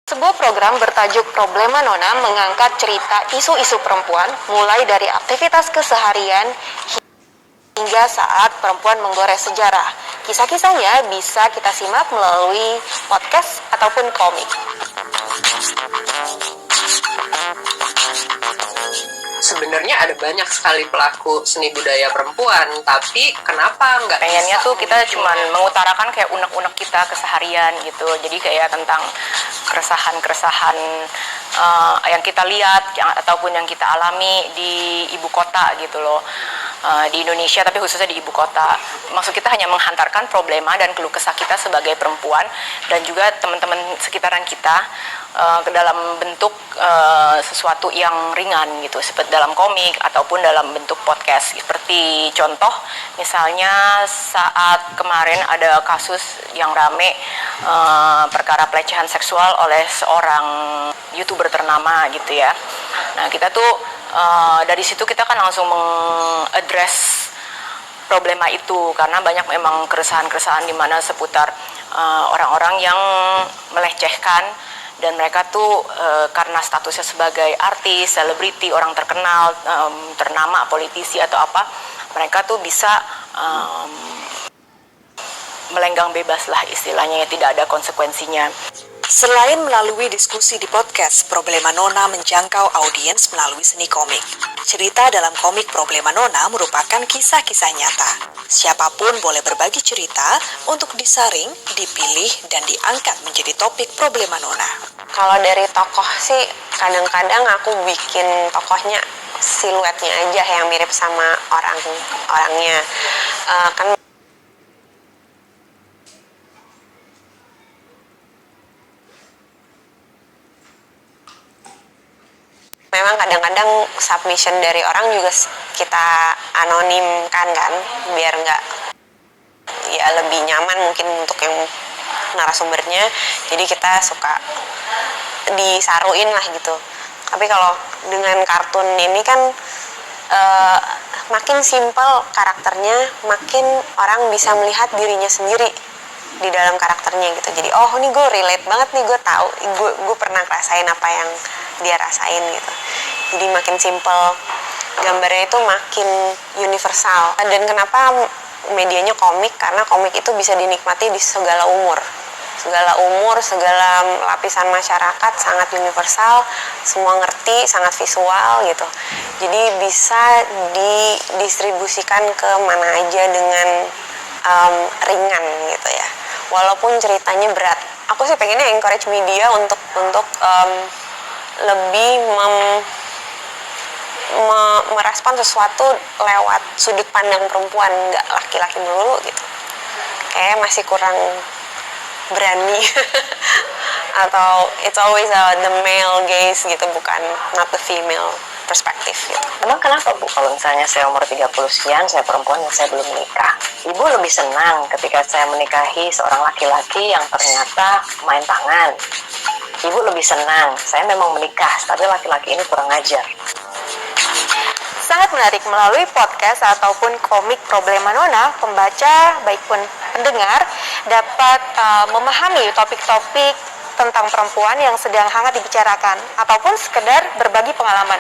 Sebuah program bertajuk Problema Nona mengangkat cerita isu-isu perempuan mulai dari aktivitas keseharian hingga saat perempuan menggores sejarah. Kisah-kisahnya bisa kita simak melalui podcast ataupun komik. Sebenarnya ada banyak sekali pelaku seni budaya perempuan, tapi kenapa nggak pengennya tuh kita cuman mengutarakan kayak unek-unek kita keseharian gitu. Jadi kayak tentang keresahan-keresahan yang kita lihat ataupun yang kita alami di ibu kota gitu loh, di Indonesia tapi khususnya di ibu kota. Maksud kita hanya menghantarkan problema dan keluh kesah kita sebagai perempuan dan juga teman-teman sekitaran kita ke dalam bentuk sesuatu yang ringan gitu, seperti dalam komik ataupun dalam bentuk podcast. Seperti contoh misalnya saat kemarin ada kasus yang rame perkara pelecehan seksual oleh seorang YouTuber ternama gitu ya. Nah kita tuh dari situ kita kan langsung mengadres problema itu karena banyak memang keresahan-keresahan di mana seputar orang-orang yang melecehkan. Dan mereka tuh karena statusnya sebagai artis, selebriti, orang terkenal, ternama, politisi atau apa, mereka tuh bisa melenggang bebas lah istilahnya, ya tidak ada konsekuensinya. Selain melalui diskusi di podcast, Problema Nona menjangkau audiens melalui seni komik. Cerita dalam komik Problema Nona merupakan kisah-kisah nyata. Siapapun boleh berbagi cerita untuk disaring, dipilih, dan diangkat menjadi topik Problema Nona. Kalau dari tokoh sih, kadang-kadang aku bikin tokohnya siluetnya aja yang mirip sama orangnya. Kan memang kadang-kadang submission dari orang juga kita anonimkan kan, biar nggak, ya lebih nyaman mungkin untuk yang narasumbernya, jadi kita suka disaruin lah gitu. Tapi kalau dengan kartun ini kan makin simpel karakternya, makin orang bisa melihat dirinya sendiri di dalam karakternya gitu. Jadi oh ini gue relate banget nih, gue tahu, gue pernah ngerasain apa yang dia rasain gitu. Jadi makin simple, gambarnya itu makin universal. Dan kenapa medianya komik? Karena komik itu bisa dinikmati di segala umur, segala lapisan masyarakat, sangat universal, semua ngerti, sangat visual gitu. Jadi bisa didistribusikan ke mana aja dengan ringan gitu ya. Walaupun ceritanya berat. Aku sih pengennya encourage media untuk lebih merespon sesuatu lewat sudut pandang perempuan, nggak laki-laki melulu gitu. Kayak masih kurang berani atau it's always the male gaze gitu, bukan not the female perspektif gitu. Emang kenapa Bu kalau misalnya saya umur 30 sekian, saya perempuan dan saya belum menikah? Ibu lebih senang ketika saya menikahi seorang laki-laki yang ternyata main tangan. Ibu lebih senang saya memang menikah tapi laki-laki ini kurang ajar. Sangat menarik, melalui podcast ataupun komik Problema Nona, pembaca baik pun pendengar dapat memahami topik-topik tentang perempuan yang sedang hangat dibicarakan ataupun sekedar berbagi pengalaman.